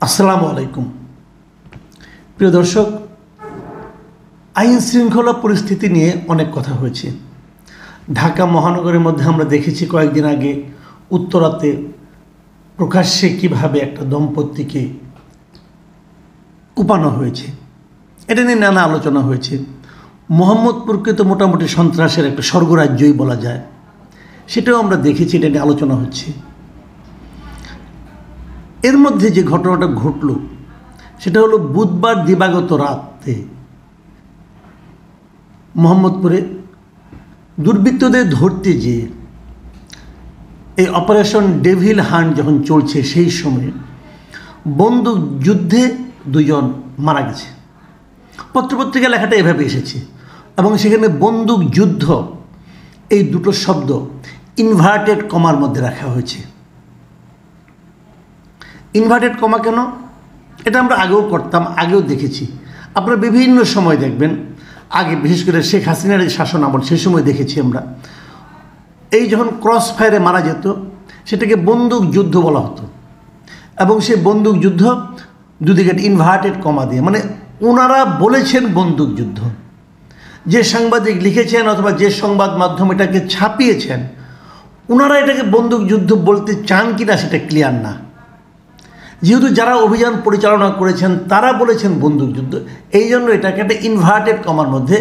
আসসালামু আলাইকুম প্রিয় দর্শক, আইন শৃঙ্খলা পরিস্থিতি নিয়ে অনেক কথা হয়েছে। ঢাকা মহানগরের মধ্যে আমরা দেখেছি কয়েকদিন আগে উত্তরাতে প্রকাশ্যে কিভাবে একটা দম্পতিকে কুপানো হয়েছে, এটা নিয়ে নানা আলোচনা হয়েছে। মোহাম্মদপুরকে তো মোটামুটি সন্ত্রাসের একটা স্বর্গরাজ্যই বলা যায়, সেটাও আমরা দেখেছি, এটা নিয়ে আলোচনা হচ্ছে। এর মধ্যে যে ঘটনাটা ঘটল সেটা হলো বুধবার দিবাগত রাতে মোহাম্মদপুরে দুর্বৃত্তদের ধরতে যেয়ে এই অপারেশন ডেভিল হান্ট যখন চলছে সেই সময়ে বন্দুক যুদ্ধে দুজন মারা গেছে। পত্রপত্রিকা লেখাটা এভাবে এসেছে এবং সেখানে বন্দুক যুদ্ধ এই দুটো শব্দ ইনভার্টেড কমার মধ্যে রাখা হয়েছে। ইনভার্টেড কমা কেন? এটা আমরা আগেও করতাম, আগেও দেখেছি। আপনারা বিভিন্ন সময় দেখবেন, আগে বিশেষ করে শেখ হাসিনার শাসন আমল, সেই সময় দেখেছি আমরা, এই যখন ক্রস ফায়ারে মারা যেত সেটাকে বন্দুক যুদ্ধ বলা হতো এবং সেই বন্দুক যুদ্ধ দুদিকে ইনভার্টেড কমা দিয়ে, মানে ওনারা বলেছেন বন্দুক যুদ্ধ। যে সাংবাদিক লিখেছেন অথবা যে সংবাদ মাধ্যম এটাকে ছাপিয়েছেন, ওনারা এটাকে বন্দুক যুদ্ধ বলতে চান কিনা সেটা ক্লিয়ার না। যেহেতু যারা অভিযান পরিচালনা করেছেন তারা বলেছেন বন্দুক যুদ্ধ, এই জন্য এটাকে একটা ইনভার্টেড কমার মধ্যে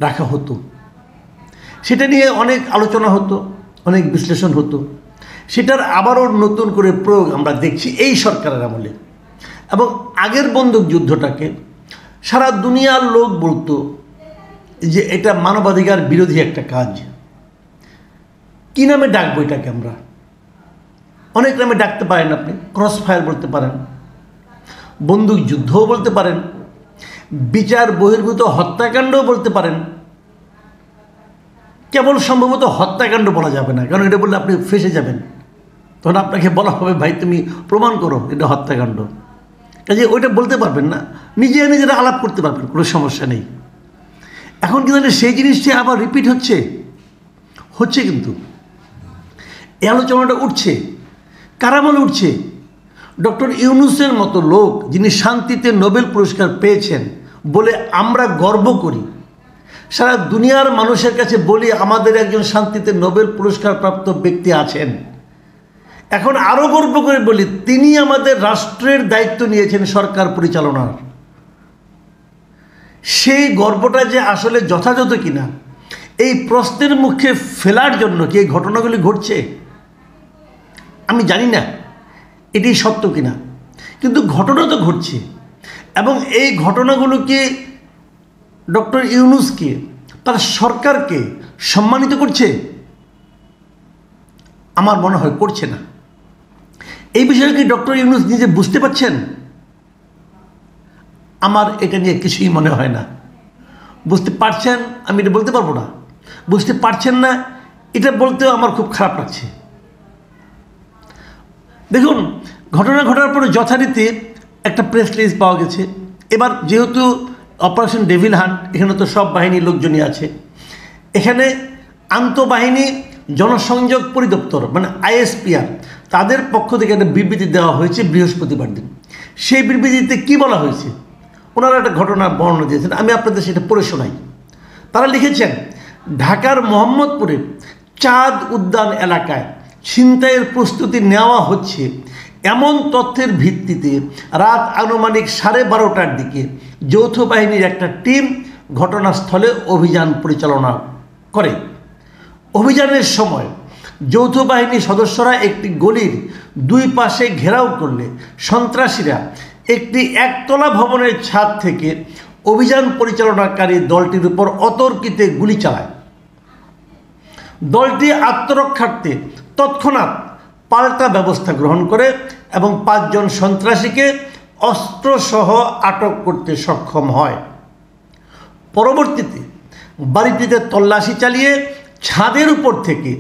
রাখা হতো। সেটা নিয়ে অনেক আলোচনা হতো, অনেক বিশ্লেষণ হতো। সেটার আবারও নতুন করে প্রয়োগ আমরা দেখছি এই সরকারের আমলে। এবং আগের বন্দুক যুদ্ধটাকে সারা দুনিয়ার লোক বলতো যে এটা মানবাধিকার বিরোধী একটা কাজ। কী নামে ডাকবো এটাকে? আমরা অনেক নামে ডাকতে পারেন। আপনি ক্রস ফায়ার বলতে পারেন, বন্দুক যুদ্ধও বলতে পারেন, বিচার বহির্ভূত হত্যাকাণ্ডও বলতে পারেন। কেবল সম্ভবত হত্যাকাণ্ড বলা যাবে না, কারণ এটা বললে আপনি ফেঁসে যাবেন। তখন আপনাকে বলা হবে, ভাই তুমি প্রমাণ করো এটা হত্যাকাণ্ড। কাজে ওইটা বলতে পারবেন না, নিজেরা আলাপ করতে পারবেন, কোনো সমস্যা নেই। এখন কিন্তু সেই জিনিসটি আবার রিপিট হচ্ছে কিন্তু এই আলোচনাটা উঠছে। কারা বলে উঠছে? ডক্টর ইউনূসের মতো লোক, যিনি শান্তিতে নোবেল পুরস্কার পেয়েছেন বলে আমরা গর্ব করি, সারা দুনিয়ার মানুষের কাছে বলি আমাদের একজন শান্তিতে নোবেল পুরস্কার প্রাপ্ত ব্যক্তি আছেন। এখন আরও গর্ব করে বলি তিনি আমাদের রাষ্ট্রের দায়িত্ব নিয়েছেন সরকার পরিচালনার। সেই গর্বটা যে আসলে যথাযথ কিনা এই প্রশ্নের মুখে ফেলার জন্য কি এই ঘটনাগুলি ঘটছে? আমি জানি না এটি সত্য কিনা, কিন্তু ঘটনা তো ঘটছে। এবং এই ঘটনাগুলোকে ডক্টর ইউনূসকে, তার সরকারকে সম্মানিত করছে? আমার মনে হয় করছে না। এই বিষয়ে কি ডক্টর ইউনূস নিজে বুঝতে পারছেন? আমার এটা নিয়ে কিছুই মনে হয় না। বুঝতে পারছেন আমি এটা বলতে পারবো না, বুঝতে পারছেন না এটা বলতেও আমার খুব খারাপ লাগছে। দেখুন, ঘটনা ঘটার পরে যথারীতি একটা প্রেস রিলিজ পাওয়া গেছে। এবার যেহেতু অপারেশন ডেভিল হান্ট, এখানে তো সব বাহিনীর লোকজনই আছে। এখানে আন্তঃবাহিনী জনসংযোগ পরিদপ্তর মানে আইএসপিআর, তাদের পক্ষ থেকে একটা বিবৃতি দেওয়া হয়েছে বৃহস্পতিবার দিন। সেই বিবৃতিতে কি বলা হয়েছে? ওনারা একটা ঘটনার বর্ণনা দিয়েছেন, আমি আপনাদের সেটা পড়ে শোনাই। তারা লিখেছেন, ঢাকার মোহাম্মদপুরে চাঁদ উদ্যান এলাকায় ছিনতাইয়ের প্রস্তুতি নেওয়া হচ্ছে এমন তথ্যের ভিত্তিতে রাত আনুমানিক 12:30টার দিকে যৌথ বাহিনীর একটা টিম ঘটনাস্থলে অভিযান পরিচালনা করে। অভিযানের সময় যৌথ বাহিনীর সদস্যরা একটি গলির দুই পাশে ঘেরাও করলে সন্ত্রাসীরা একটি একতলা ভবনের ছাদ থেকে অভিযান পরিচালনাকারী দলটির উপর অতর্কিতে গুলি চালায়। দলটি আত্মরক্ষার্থে তৎক্ষণাৎ পাল্টা ব্যবস্থা গ্রহণ করে এবং 5 জন সন্ত্রাসীকে অস্ত্রসহ আটক করতে সক্ষম হয়। পরবর্তীতে বাড়িটিতে তল্লাশি চালিয়ে ছাদের উপর থেকে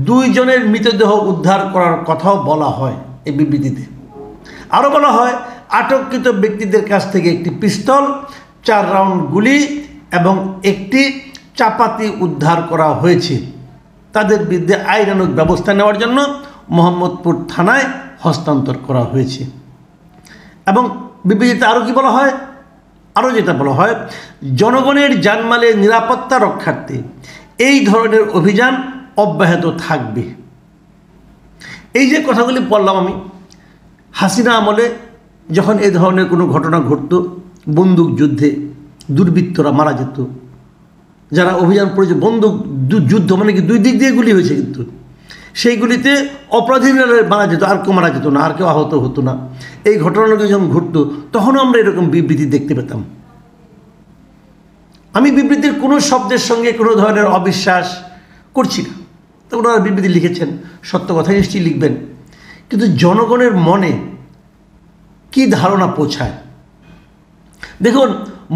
2 জনের মৃতদেহ উদ্ধার করার কথাও বলা হয় এই বিবৃতিতে। আরও বলা হয়, আটককৃত ব্যক্তিদের কাছ থেকে একটি পিস্তল, 4 রাউন্ড গুলি এবং একটি চাপাতি উদ্ধার করা হয়েছে। তাদের বিরুদ্ধে আইনানুগ ব্যবস্থা নেওয়ার জন্য মোহাম্মদপুর থানায় হস্তান্তর করা হয়েছে। এবং বিবৃতিতে আরও কি বলা হয়, আরও যেটা বলা হয়, জনগণের জানমালের নিরাপত্তা রক্ষার্থে এই ধরনের অভিযান অব্যাহত থাকবে। এই যে কথাগুলি বললাম আমি, হাসিনা আমলে যখন এই ধরনের কোনো ঘটনা ঘটত, বন্দুক যুদ্ধে দুর্বৃত্তরা মারা যেত, যারা অভিযান করেছে বন্দুক যুদ্ধ মানে কি দুই দিক দিয়ে গুলি হয়েছে, কিন্তু সেইগুলিতে অপরাধীরা মারা যেত, আর কেউ মারা যেত না, আর কেউ আহত হতো না। এই ঘটনাগুলো যখন ঘটতো তখনও আমরা এরকম বিবৃতি দেখতে পেতাম। আমি বিবৃতির কোনো শব্দের সঙ্গে কোনো ধরনের অবিশ্বাস করছি না, তো ওনারা বিবৃতি লিখেছেন, সত্য কথা নিশ্চয়ই লিখবেন, কিন্তু জনগণের মনে কি ধারণা পৌঁছায়। দেখুন,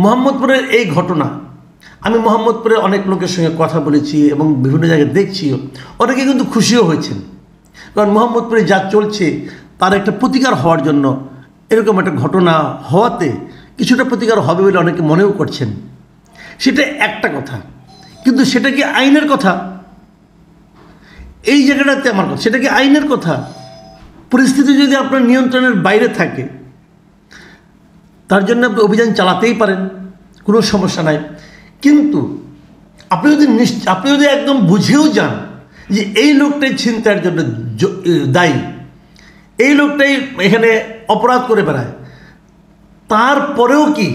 মোহাম্মদপুরের এই ঘটনা, আমি মোহাম্মদপুরে অনেক লোকের সঙ্গে কথা বলেছি এবং বিভিন্ন জায়গায় দেখছিও, অনেকে কিন্তু খুশিও হয়েছেন, কারণ মোহাম্মদপুরে যা চলছে তার একটা প্রতিকার হওয়ার জন্য এরকম একটা ঘটনা হওয়াতে কিছুটা প্রতিকার হবে বলে অনেকে মনেও করছেন। সেটা একটা কথা, কিন্তু সেটা কি আইনের কথা? এই জায়গাটাতে আমার কথা, সেটা কি আইনের কথা? পরিস্থিতি যদি আপনার নিয়ন্ত্রণের বাইরে থাকে তার জন্য আপনি অভিযান চালাতেই পারেন, কোনো সমস্যা নাই। কিন্তু আপনি যদি একদম বুঝেও যান যে এই লোকটাই ছিনতাইয়ের জন্য দায়ী, এই লোকটাই এখানে অপরাধ করে বেড়ায়, তারপরেও কি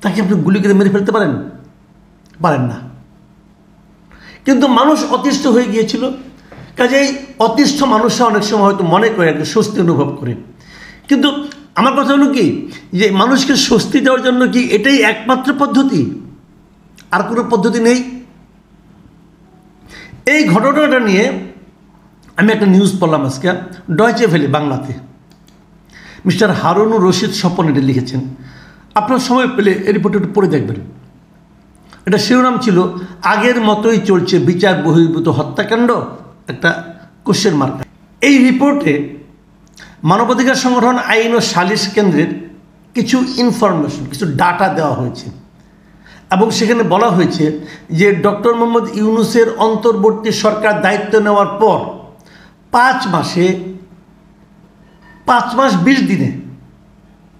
তাকে আপনি গুলি করে মেরে ফেলতে পারেন? পারেন না। কিন্তু মানুষ অতিষ্ঠ হয়ে গিয়েছিল, কাজেই অতিষ্ঠ মানুষরা অনেক সময় হয়তো মনে করে একটা স্বস্তি অনুভব করে। কিন্তু আমার কথা হলো কি, যে মানুষকে স্বস্তি দেওয়ার জন্য কি এটাই একমাত্র পদ্ধতি? আর কোনো পদ্ধতি নেই? এই ঘটনাটা নিয়ে আমি একটা নিউজ পড়লাম আজকে, ডয়চে ভেলে বাংলাতে। মিস্টার হারুনুর রশিদ স্বপন এটা লিখেছেন, আপনার সময় পেলে এই রিপোর্টটা একটু পড়ে দেখবেন। এটা শিরোনাম ছিল, আগের মতোই চলছে বিচার বহির্ভূত হত্যাকাণ্ড, একটা কোশ্চেন মার্ক। এই রিপোর্টে মানবাধিকার সংগঠন আইন ও সালিশ কেন্দ্রের কিছু ইনফরমেশন, কিছু ডাটা দেওয়া হয়েছে এবং সেখানে বলা হয়েছে যে ডক্টর মোহাম্মদ ইউনূসের অন্তর্বর্তী সরকার দায়িত্ব নেওয়ার পর 5 মাস 20 দিনে,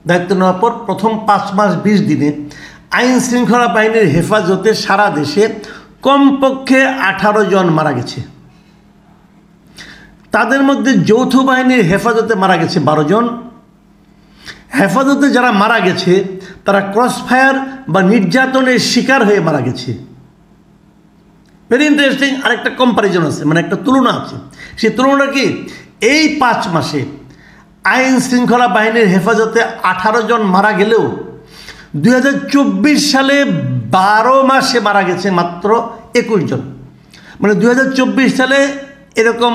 দায়িত্ব নেওয়ার পর প্রথম 5 মাস 20 দিনে আইন শৃঙ্খলা বাহিনীর হেফাজতে সারা দেশে কমপক্ষে 18 জন মারা গেছে। তাদের মধ্যে যৌথ বাহিনীর হেফাজতে মারা গেছে 12 জন। হেফাজতে যারা মারা গেছে তারা ক্রসফায়ার বা নির্যাতনের শিকার হয়ে মারা গেছে। Very interesting. আরেকটা কম্পারিজন আছে, মানে একটা তুলনা আছে। সেই তুলনাটা কি, এই 5 মাসে আইন শৃঙ্খলা বাহিনীর হেফাজতে 18 জন মারা গেলেও 2024 সালে 12 মাসে মারা গেছে মাত্র 21 জন। মানে 2024 সালে এরকম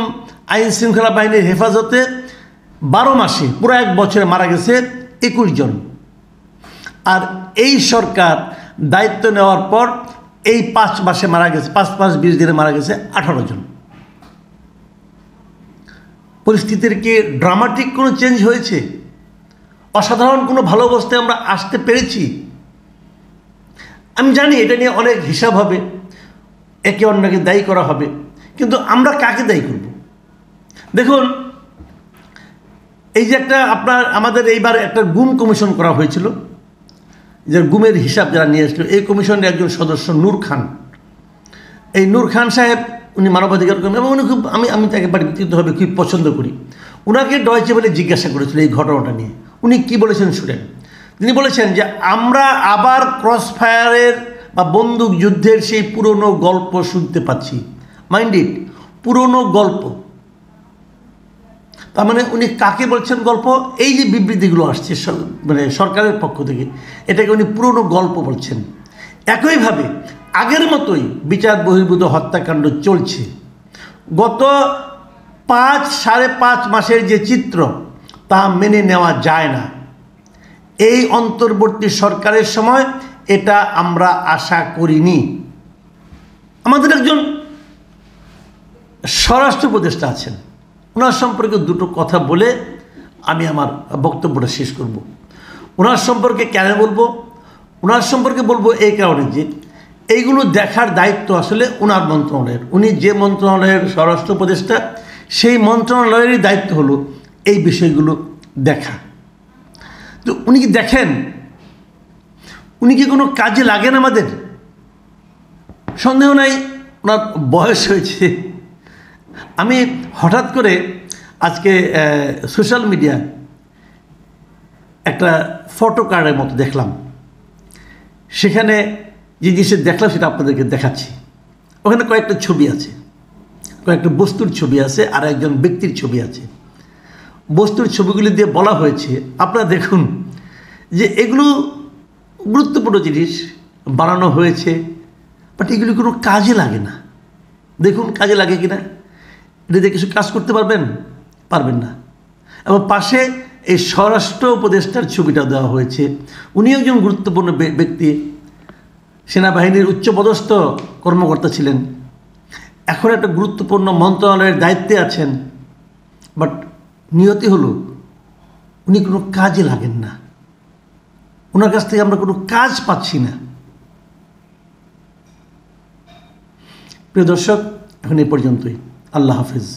আইন শৃঙ্খলা বাহিনীর হেফাজতে 12 মাসে, পুরো 1 বছরে মারা গেছে 21 জন। আর এই সরকার দায়িত্ব নেওয়ার পর এই 5 মাসে মারা গেছে, 5 মাস 20 দিনে মারা গেছে 18 জন। পরিস্থিতির কি ড্রামাটিক কোনো চেঞ্জ হয়েছে? অসাধারণ কোনো ভালো অবস্থায় আমরা আসতে পেরেছি? আমি জানি এটা নিয়ে অনেক হিসাব হবে, একে অন্যকে দায়ী করা হবে, কিন্তু আমরা কাকে দায়ী করব? দেখুন, এই যে আমাদের এইবার একটা গুম কমিশন করা হয়েছিল, যে গুমের হিসাব যারা নিয়ে আসলো, এই কমিশনের একজন সদস্য নূর খান। এই নূর খান সাহেব, উনি মানবাধিকার কর্মী এবং উনি খুব, আমি তাকে ব্যক্তিগতভাবে খুব পছন্দ করি। ওনাকে ডয়চে ভেলে জিজ্ঞাসা করেছিল এই ঘটনাটা নিয়ে। উনি কি বলেছেন শুনেন। তিনি বলেছেন যে আমরা আবার ক্রসফায়ারের বা বন্দুক যুদ্ধের সেই পুরনো গল্প শুনতে পাচ্ছি। মাইন্ড ইট, পুরনো গল্প। তার মানে উনি কাকে বলছেন গল্প? এই যে বিবৃতিগুলো আসছে মানে সরকারের পক্ষ থেকে, এটাকে উনি পুরনো গল্প বলছেন। একইভাবে আগের মতোই বিচার বহির্ভূত হত্যাকাণ্ড চলছে। গত 5-5.5 মাসের যে চিত্র, তা মেনে নেওয়া যায় না। এই অন্তর্বর্তী সরকারের সময় এটা আমরা আশা করিনি। আমাদের একজন স্বরাষ্ট্র উপদেষ্টা আছেন, ওনার সম্পর্কে দুটো কথা বলে আমি আমার বক্তব্যটা শেষ করব। ওনার সম্পর্কে কেন বলবো? ওনার সম্পর্কে বলবো এই কারণে যে এইগুলো দেখার দায়িত্ব আসলে ওনার মন্ত্রণালয়ের। উনি যে মন্ত্রণালয়ের স্বরাষ্ট্র উপদেষ্টা, সেই মন্ত্রণালয়েরই দায়িত্ব হলো এই বিষয়গুলো দেখা। তো উনি কি দেখেন? উনি কি কোনো কাজে লাগেন আমাদের? সন্দেহ নাই ওনার বয়স হয়েছে। আমি হঠাৎ করে আজকে সোশ্যাল মিডিয়া একটা ফটো কার্ডের মতো দেখলাম। সেখানে যে জিনিসটা দেখলাম সেটা আপনাদেরকে দেখাচ্ছি। ওখানে কয়েকটা ছবি আছে, কয়েকটা বস্তুর ছবি আছে, আর একজন ব্যক্তির ছবি আছে। বস্তুর ছবিগুলি দিয়ে বলা হয়েছে, আপনারা দেখুন যে এগুলো গুরুত্বপূর্ণ জিনিস বানানো হয়েছে, বাট এগুলি কোনো কাজে লাগে না। দেখুন কাজে লাগে কিনা, এটা দিয়ে কিছু কাজ করতে পারবেন? পারবেন না। এবং পাশে এই স্বরাষ্ট্র উপদেষ্টার ছবিটা দেওয়া হয়েছে। উনি একজন গুরুত্বপূর্ণ ব্যক্তি, সেনাবাহিনীর উচ্চপদস্থ কর্মকর্তা ছিলেন, এখন একটা গুরুত্বপূর্ণ মন্ত্রণালয়ের দায়িত্বে আছেন, বাট নিয়তি হলো উনি কোনো কাজে লাগেন না। ওনার কাছ থেকে আমরা কোনো কাজ পাচ্ছি না। প্রিয় দর্শক, এখন এই পর্যন্তই। আল্লাহ হাফেজ।